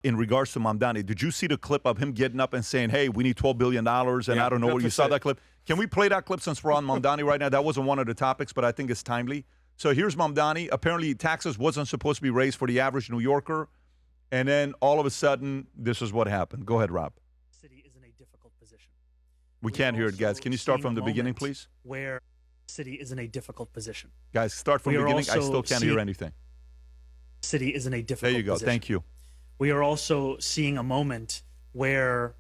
in regards to Mamdani, did you see the clip of him getting up and saying, hey, we need $12 billion, and I don't know where you saw that clip? Can we play that clip since we're on Mamdani right now? That wasn't one of the topics, but I think it's timely. So here's Mamdani. Apparently, taxes wasn't supposed to be raised for the average New Yorker, and then all of a sudden, this is what happened. Go ahead, Rob. City is in a difficult position. We can't hear it, guys. Can you start from the beginning, please? Where city is in a difficult position. Guys, start from the beginning. I still can't hear anything. City is in a difficult position. There you go. Thank you. We are also seeing a moment where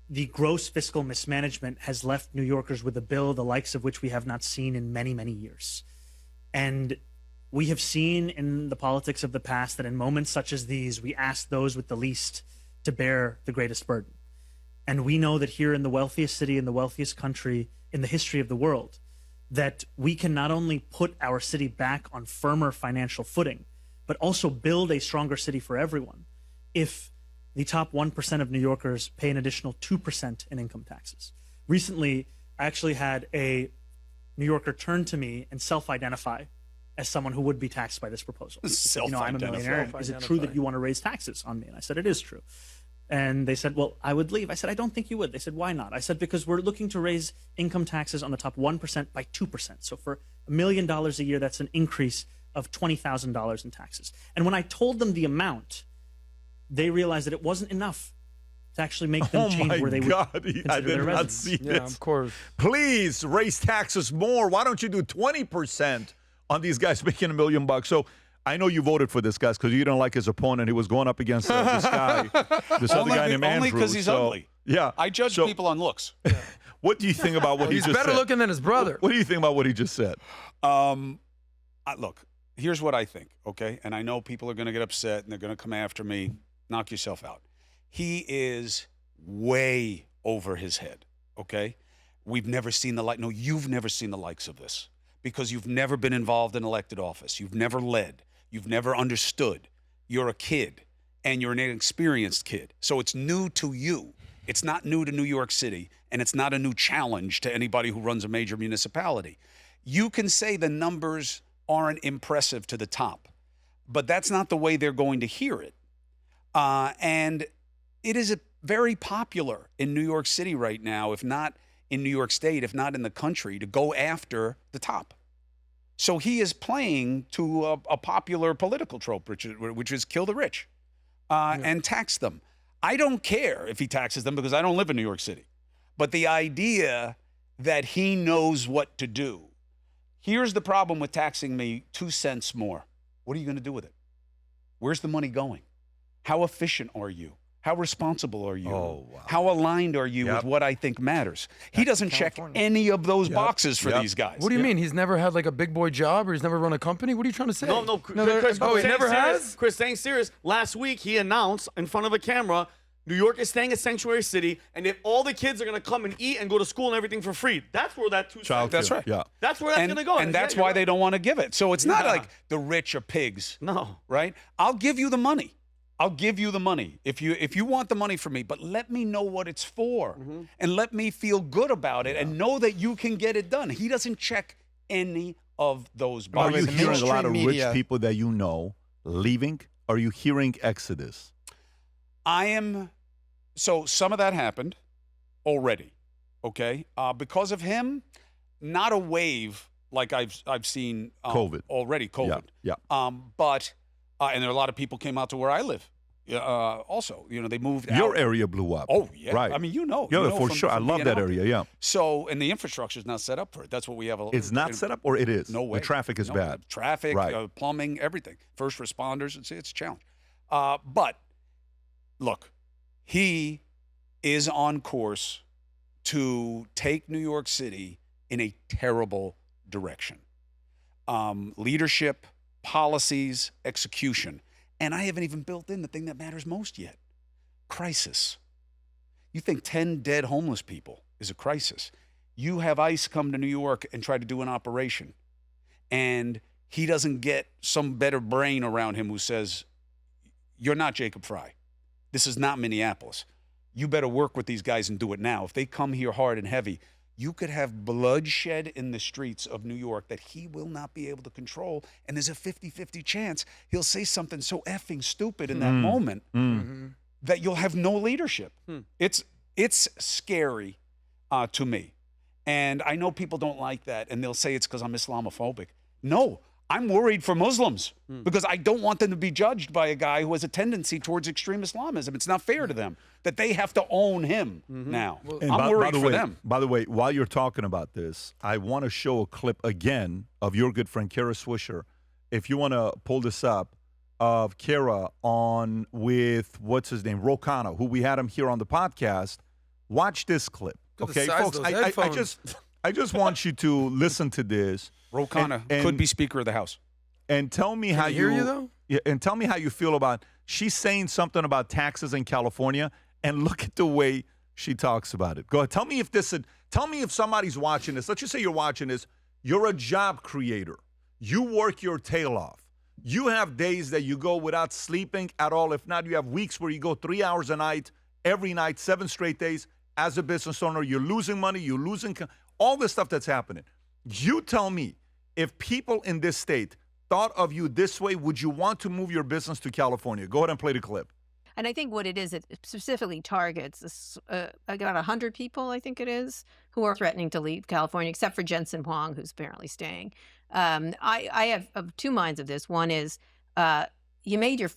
the gross fiscal mismanagement has left New Yorkers with a bill the likes of which we have not seen in many, many years. And we have seen in the politics of the past that in moments such as these, we ask those with the least to bear the greatest burden. And we know that here in the wealthiest city, in the wealthiest country in the history of the world, that we can not only put our city back on firmer financial footing, but also build a stronger city for everyone if the top 1% of New Yorkers pay an additional 2% in income taxes. Recently, I actually had a New Yorker turn to me and self-identify as someone who would be taxed by this proposal. I'm a millionaire. Is it true that you want to raise taxes on me? And I said, it is true. And they said, well, I would leave. I said, I don't think you would. They said, why not? I said, because we're looking to raise income taxes on the top 1% by 2%. So for $1 million a year, that's an increase of $20,000 in taxes. And when I told them the amount, they realized that it wasn't enough to actually make them change where they would consider I did not see this. Yeah, of course. Please raise taxes more. Why don't you do 20% on these guys making $1 million? So I know you voted for this guy because you didn't like his opponent. He was going up against this guy, this other guy named Andrew. Only because he's ugly. Yeah. I judge people on looks. What do you think about what he just said? He's better looking than his brother. What do you think about what he just said? Look, here's what I think, okay? And I know people are going to get upset and they're going to come after me. Knock yourself out. He is way over his head, okay? We've never seen the like. No, you've never seen the likes of this because you've never been involved in elected office. You've never led. You've never understood. You're a kid, and you're an inexperienced kid. So it's new to you. It's not new to New York City, and it's not a new challenge to anybody who runs a major municipality. You can say the numbers aren't impressive to the top, but that's not the way they're going to hear it. And it is very popular in New York City right now, if not in New York State, if not in the country, to go after the top. So he is playing to a popular political trope, which is kill the rich and tax them. I don't care if he taxes them because I don't live in New York City. But the idea that he knows what to do. Here's the problem with taxing me 2 cents more. What are you going to do with it? Where's the money going? How efficient are you? How responsible are you? Oh, wow. How aligned are you with what I think matters? He doesn't check any of those boxes for these guys. What do you mean? He's never had like a big boy job or he's never run a company? What are you trying to say? No, Chris, he never has? Chris, staying serious. Last week, he announced in front of a camera, New York is staying a sanctuary city, and if all the kids are going to come and eat and go to school and everything for free, that's where that That's right. Yeah. That's where that's going to go. And that's why they don't want to give it. So it's not like the rich are pigs. No. Right? I'll give you the money. I'll give you the money if you want the money from me, but let me know what it's for and let me feel good about it and know that you can get it done. He doesn't check any of those Are boxes. you hearing a lot of rich people that you know leaving? Are you hearing exodus? So some of that happened already, okay? Because of him, not a wave like I've seen COVID already. COVID, yeah. But and there are a lot of people came out to where I live. Also, they moved out. Your area blew up. Oh yeah, right. I mean, Yeah, for sure. I love that area. Yeah. So, and the infrastructure is not set up for it. That's what we have. It's not set up, or it is. No way. The traffic is bad. Traffic, right. Plumbing, everything. First responders. It's a challenge. But look, he is on course to take New York City in a terrible direction. Leadership, policies, execution. And I haven't even built in the thing that matters most yet. Crisis. You think 10 dead homeless people is a crisis. You have ICE come to New York and try to do an operation. And he doesn't get some better brain around him who says, you're not Jacob Fry. This is not Minneapolis. You better work with these guys and do it now. If they come here hard and heavy, you could have bloodshed in the streets of New York that he will not be able to control. And there's a 50-50 chance he'll say something so effing stupid in that moment that you'll have no leadership. It's scary to me. And I know people don't like that, and they'll say it's because I'm Islamophobic. No, I'm worried for Muslims because I don't want them to be judged by a guy who has a tendency towards extreme Islamism. It's not fair to them that they have to own him now. I'm worried for them. By the way, while you're talking about this, I want to show a clip again of your good friend Kara Swisher. If you want to pull this up, of Kara on with, what's his name, Rokana, who we had him here on the podcast. Watch this clip. Okay, folks, I just want you to listen to this. Rokana could be Speaker of the House. And tell me how hear you though? Yeah, and tell me how you feel about, she's saying something about taxes in California, and look at the way she talks about it. Go ahead. Tell me if somebody's watching this. Let's just say you're watching this. You're a job creator. You work your tail off. You have days that you go without sleeping at all. If not, you have weeks where you go 3 hours a night, every night, 7 straight days. As a business owner, you're losing money, you're losing all this stuff that's happening. You tell me, if people in this state thought of you this way, would you want to move your business to California? Go ahead and play the clip. And I think what it specifically targets this, about 100 people, I think it is, who are threatening to leave California, except for Jensen Huang, who's apparently staying. I have of two minds of this. One is you made your,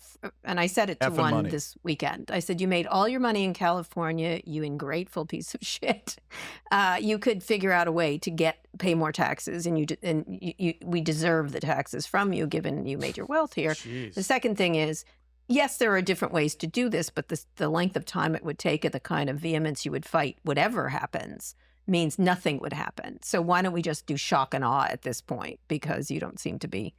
and I said it to one money. this weekend. I said, you made all your money in California, you ungrateful piece of shit. You could figure out a way to pay more taxes, and we deserve the taxes from you, given you made your wealth here. Jeez. The second thing is, yes, there are different ways to do this, but the length of time it would take and the kind of vehemence you would fight whatever happens means nothing would happen. So why don't we just do shock and awe at this point? Because you don't seem to be,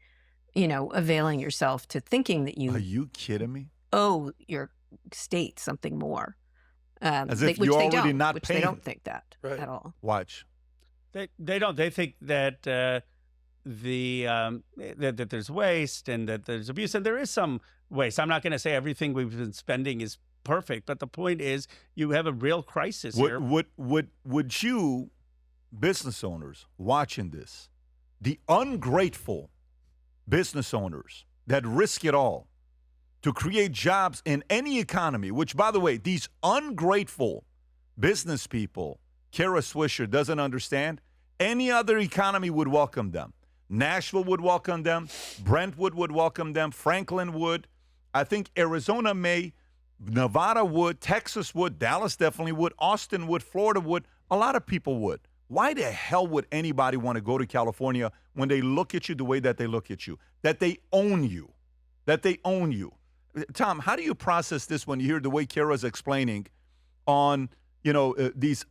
availing yourself to thinking that Are you kidding me? owe your state something more. As if you're already not which paying. They don't think that Right. at all. Watch. They don't. They think that that there's waste and that there's abuse, and there is some waste. I'm not going to say everything we've been spending is perfect, but the point is you have a real crisis here. Would you, business owners watching this, the ungrateful business owners that risk it all to create jobs in any economy, which, by the way, these ungrateful business people, Kara Swisher doesn't understand, any other economy would welcome them. Nashville would welcome them. Brentwood would welcome them. Franklin would. I think Arizona may. Nevada would. Texas would. Dallas definitely would. Austin would. Florida would. A lot of people would. Why the hell would anybody want to go to California when they look at you the way that they look at you? That they own you. That they own you. Tom, how do you process this when you hear the way Kara's explaining on, this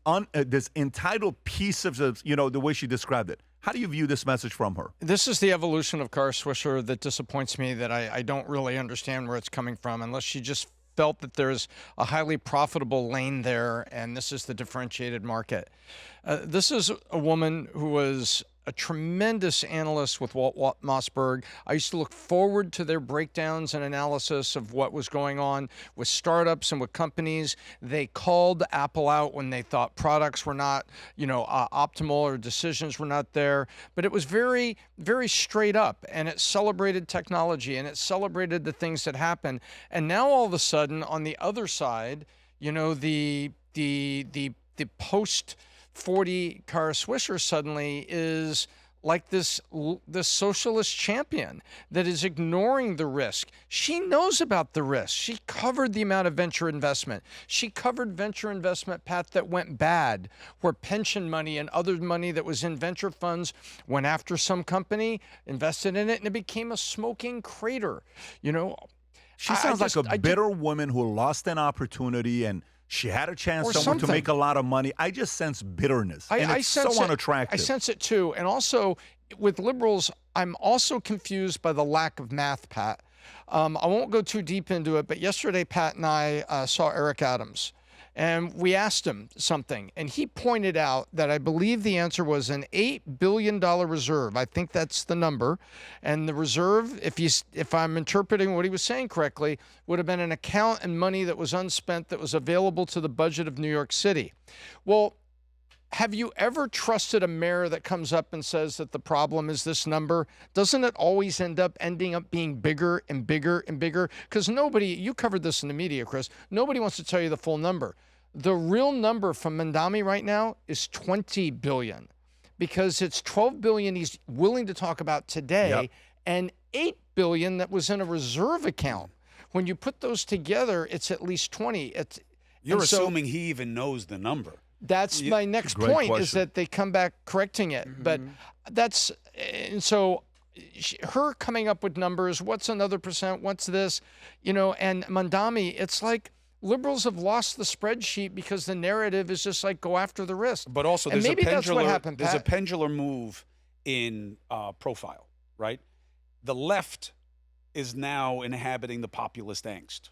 entitled pieces of, the way she described it? How do you view this message from her? This is the evolution of Kara Swisher that disappoints me, that I don't really understand where it's coming from, unless she just felt that there's a highly profitable lane there, and this is the differentiated market. This is a woman who was a tremendous analyst with Walt Mossberg. I used to look forward to their breakdowns and analysis of what was going on with startups and with companies. They called Apple out when they thought products were not, optimal, or decisions were not there. But it was very, very straight up, and it celebrated technology, and it celebrated the things that happened. And now all of a sudden, on the other side, the post 40 Kara Swisher suddenly is like this socialist champion that is ignoring the risk. She knows about the risk. She covered the amount of venture investment. She covered venture investment, Pat, that went bad, where pension money and other money that was in venture funds went after some company, invested in it, and it became a smoking crater. She sounds like a bitter woman who lost an opportunity, and she had a chance somewhere to make a lot of money. I just sense bitterness, and it's so unattractive. I sense it too. And also, with liberals, I'm also confused by the lack of math, Pat. I won't go too deep into it, but yesterday, Pat and I saw Eric Adams. And we asked him something, and he pointed out that I believe the answer was an $8 billion reserve. I think that's the number. And the reserve, if I'm interpreting what he was saying correctly, would have been an account and money that was unspent that was available to the budget of New York City. Well, have you ever trusted a mayor that comes up and says that the problem is this number? Doesn't it always ending up being bigger and bigger and bigger? Because nobody, you covered this in the media, Chris, nobody wants to tell you the full number. The real number from Mamdani right now is 20 billion, because it's 12 billion he's willing to talk about today, and 8 billion that was in a reserve account. When you put those together, it's at least 20. You're assuming he even knows the number. That's my next point, is that they come back correcting it. But that's, and so her coming up with numbers, what's another percent, what's this, you know, and Mamdani, it's like liberals have lost the spreadsheet because the narrative is just like, go after the risk. But also and there's maybe that's what happened, there's a Pat. pendular move in profile, right? The left is now inhabiting the populist angst,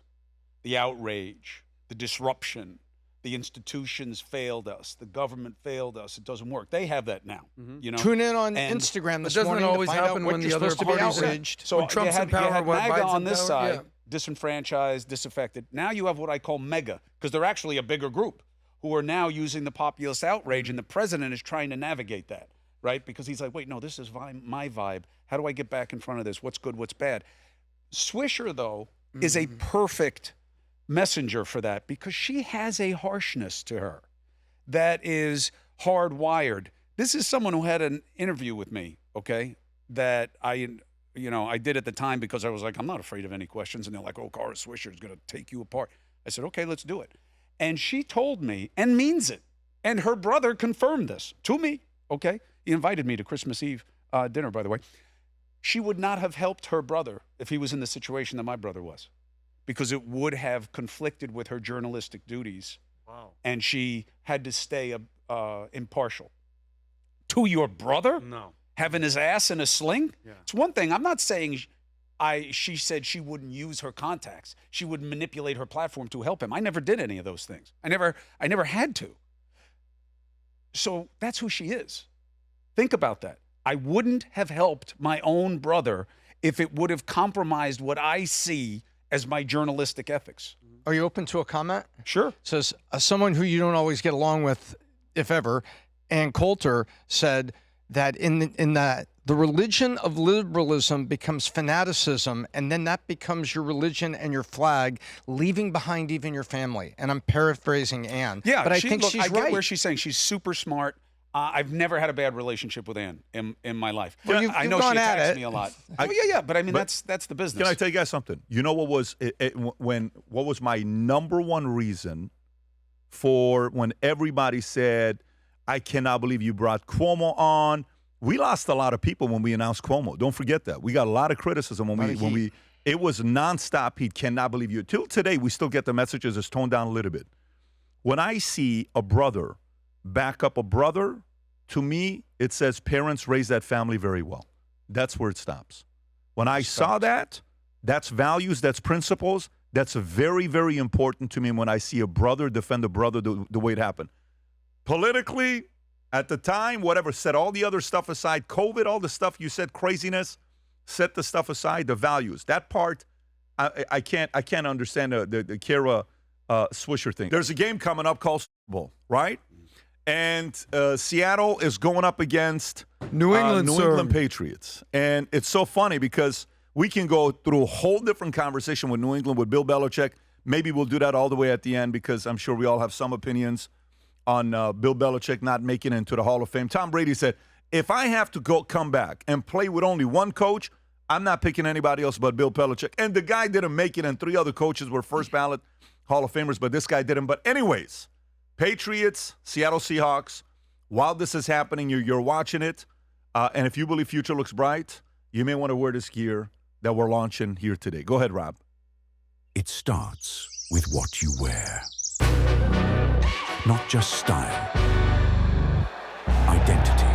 the outrage, the disruption. The institutions failed us. The government failed us. It doesn't work. They have that now. You know. Tune in on Instagram this morning always to find out happen what when you're the other supposed to be parties outraged. So when Trump's in power, you had when MAGA Biden's on in this power, side, yeah. disenfranchised, disaffected. Now you have what I call mega, because they're actually a bigger group who are now using the populist outrage, and the president is trying to navigate that, right? Because he's like, wait, no, this is my vibe. How do I get back in front of this? What's good? What's bad? Swisher, though, is a perfect messenger for that, because she has a harshness to her that is hardwired. This is someone who had an interview with me, okay, that I did at the time because I was like, I'm not afraid of any questions. And they're like, oh, Kara Swisher is going to take you apart. I said, okay, let's do it. And she told me, and means it, and her brother confirmed this to me, okay? He invited me to Christmas Eve dinner, by the way. She would not have helped her brother if he was in the situation that my brother was, because it would have conflicted with her journalistic duties. Wow. And she had to stay impartial. To your brother? No. Having his ass in a sling? Yeah. It's one thing. I'm not saying she said she wouldn't use her contacts. She would manipulate her platform to help him. I never did any of those things. I never had to. So that's who she is. Think about that. I wouldn't have helped my own brother if it would have compromised what I see as my journalistic ethics. Are you open to a comment? Sure. It says, someone who you don't always get along with, if ever, Ann Coulter said that the religion of liberalism becomes fanaticism, and then that becomes your religion and your flag, leaving behind even your family. And I'm paraphrasing Ann. Yeah, but I think she's I right. get where she's saying. She's super smart. I've never had a bad relationship with Ann in my life. Well, you've I know gone she at attacks it. me a lot. Oh yeah. But I mean, that's the business. Can I tell you guys something? You know what was what was my number one reason for when everybody said, I cannot believe you brought Cuomo on? We lost a lot of people when we announced Cuomo. Don't forget that. We got a lot of criticism when it was nonstop heat. Cannot believe you. Till today, we still get the messages. It's toned down a little bit. When I see a brother back up a brother, to me, it says parents raise that family very well. That's where it stops. When I saw that, that's values, that's principles. That's very, very important to me when I see a brother defend a brother the way it happened. Politically, at the time, whatever, set all the other stuff aside. COVID, all the stuff you said, craziness, set the stuff aside, the values. That part, I can't understand the Kara Swisher thing. There's a game coming up called Super Bowl, right? And Seattle is going up against New England Patriots. And it's so funny because we can go through a whole different conversation with New England, with Bill Belichick. Maybe we'll do that all the way at the end because I'm sure we all have some opinions on Bill Belichick not making it into the Hall of Fame. Tom Brady said, if I have to come back and play with only one coach, I'm not picking anybody else but Bill Belichick. And the guy didn't make it, and 3 other coaches were first ballot Hall of Famers, but this guy didn't. But anyways, Patriots, Seattle Seahawks, while this is happening, you're watching it, and if you believe future looks bright, you may want to wear this gear that we're launching here today. Go ahead, Rob. It starts with what you wear. Not just style, identity.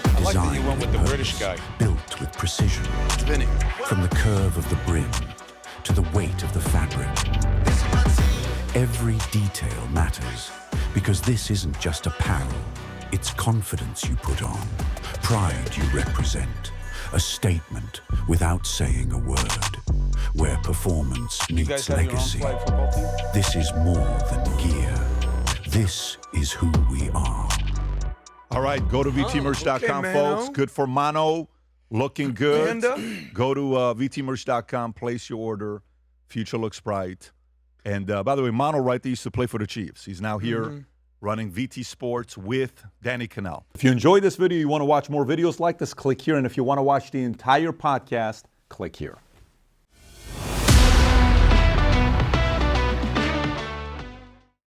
I like that you went with the British guy. Built with precision. Spinning. From the curve of the brim to the weight of the fabric. Every detail matters because this isn't just apparel. It's confidence you put on, pride you represent, a statement without saying a word, where performance You guys meets have your own legacy. flag football team? This is more than gear. This is who we are. All right, go to VTmerch.com, folks. Good for Mano. Looking good. Go to VTmerch.com, place your order. Future looks bright. And by the way, Mano, right there, used to play for the Chiefs. He's now here running VT Sports with Danny Cannell. If you enjoyed this video, you want to watch more videos like this, click here. And if you want to watch the entire podcast, click here.